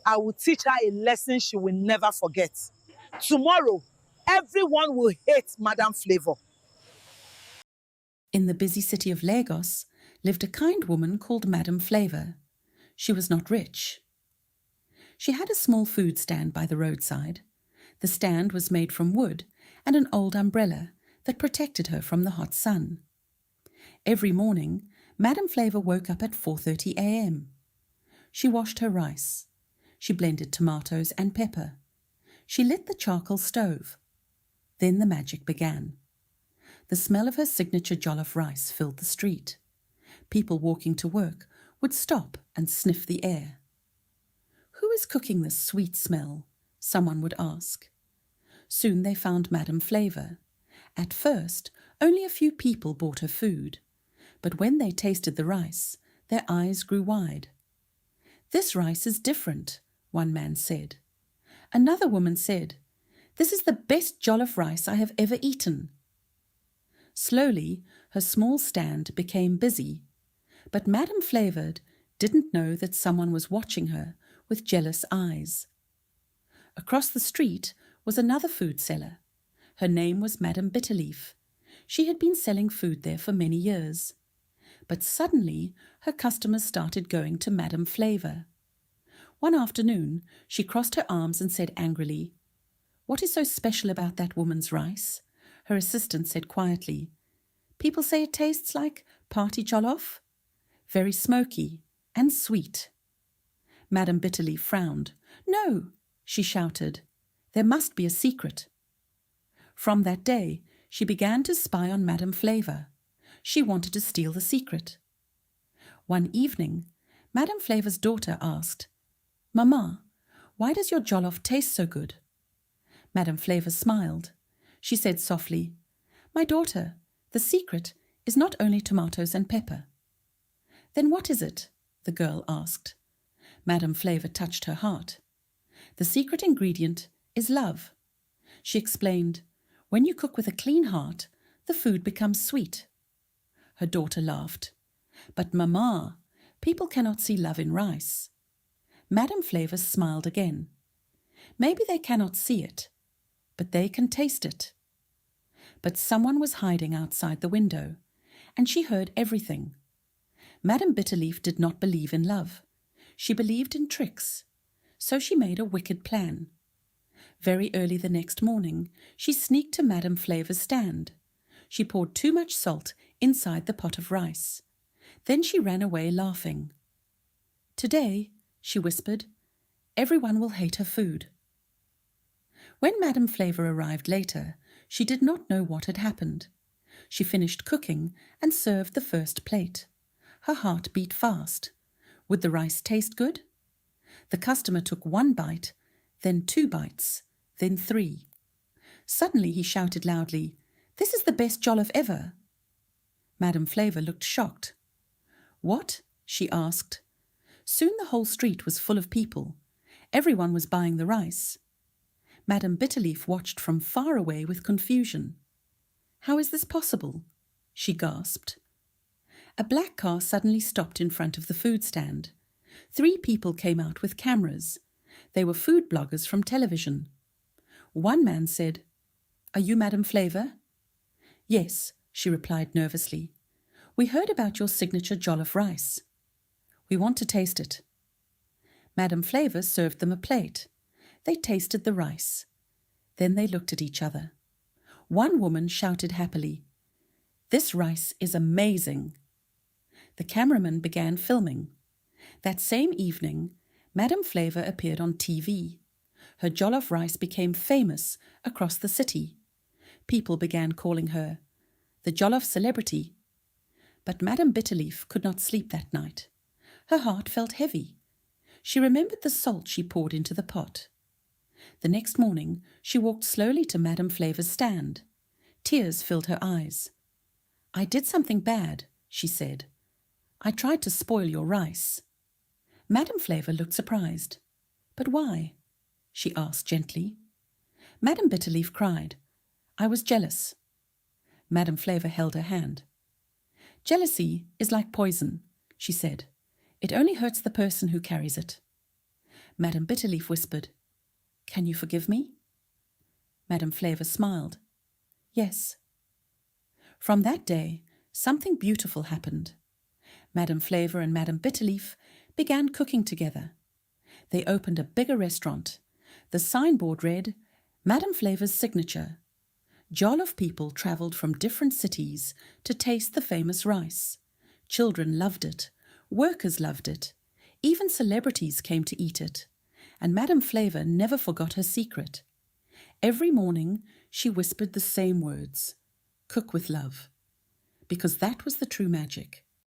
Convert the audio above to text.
I will teach her a lesson she will never forget. Tomorrow, everyone will hate Madam Flavor. In the busy city of Lagos lived a kind woman called Madam Flavor. She was not rich. She had a small food stand by the roadside. The stand was made from wood and an old umbrella that protected her from the hot sun. Every morning, Madam Flavor woke up at 4:30 a.m. She washed her rice. She blended tomatoes and pepper. She lit the charcoal stove. Then the magic began. The smell of her signature jollof rice filled the street. People walking to work would stop and sniff the air. "Who is cooking this sweet smell?" someone would ask. Soon they found Madam Flavor. At first, only a few people bought her food, but when they tasted the rice, their eyes grew wide. "This rice is different," one man said. Another woman said, "This is the best jollof rice I have ever eaten." Slowly, her small stand became busy, but Madam Flavor didn't know that someone was watching her with jealous eyes. Across the street was another food seller. Her name was Madam Bitterleaf. She had been selling food there for many years. But suddenly her customers started going to Madam Flavor. One afternoon she crossed her arms and said angrily, "What is so special about that woman's rice?" Her assistant said quietly, "People say it tastes like party jollof. Very smoky and sweet." Madam Bitterleaf frowned. "No," she shouted. "There must be a secret." From that day, she began to spy on Madam Flavor. She wanted to steal the secret. One evening, Madam Flavor's daughter asked, "Mama, why does your jollof taste so good?" Madam Flavor smiled. She said softly, "My daughter, the secret is not only tomatoes and pepper." "Then what is it?" the girl asked. Madam Flavor touched her heart. "The secret ingredient is love." She explained, "When you cook with a clean heart, the food becomes sweet." Her daughter laughed. "But Mama, people cannot see love in rice." Madam Flavor smiled again. "Maybe they cannot see it, but they can taste it." But someone was hiding outside the window, and she heard everything. Madam Bitterleaf did not believe in love. She believed in tricks. So she made a wicked plan. Very early the next morning, she sneaked to Madam Flavor's stand. She poured too much salt inside the pot of rice. Then she ran away laughing. "Today," she whispered, "everyone will hate her food." When Madam Flavor arrived later, she did not know what had happened. She finished cooking and served the first plate. Her heart beat fast. Would the rice taste good? The customer took one bite, then 2 bites, then 3. Suddenly he shouted loudly, "This is the best jollof ever!" Madam Flavor looked shocked. "What?" she asked. Soon the whole street was full of people. Everyone was buying the rice. Madam Bitterleaf watched from far away with confusion. "How is this possible?" she gasped. A black car suddenly stopped in front of the food stand. 3 people came out with cameras. They were food bloggers from television. One man said, "Are you Madam Flavor?" "Yes," she replied nervously. "We heard about your signature jollof rice. We want to taste it." Madam Flavor served them a plate. They tasted the rice. Then they looked at each other. One woman shouted happily, "This rice is amazing." The cameraman began filming. That same evening, Madam Flavor appeared on TV. Her jollof rice became famous across the city. People began calling her the Jollof celebrity. But Madam Bitterleaf could not sleep that night. Her heart felt heavy. She remembered the salt she poured into the pot. The next morning, she walked slowly to Madam Flavor's stand. Tears filled her eyes. "I did something bad," she said. "I tried to spoil your rice." Madam Flavor looked surprised. "But why?" she asked gently. Madam Bitterleaf cried, "I was jealous." Madam Flavor held her hand. "Jealousy is like poison," she said. "It only hurts the person who carries it." Madame Bitterleaf whispered, "Can you forgive me?" Madame Flavour smiled. "Yes." From that day, something beautiful happened. Madame Flavour and Madame Bitterleaf began cooking together. They opened a bigger restaurant. The signboard read, "Madame Flavour's signature." Jollof people travelled from different cities to taste the famous rice. Children loved it. Workers loved it. Even celebrities came to eat it. And Madame Flavour never forgot her secret. Every morning she whispered the same words, "Cook with love," because that was the true magic.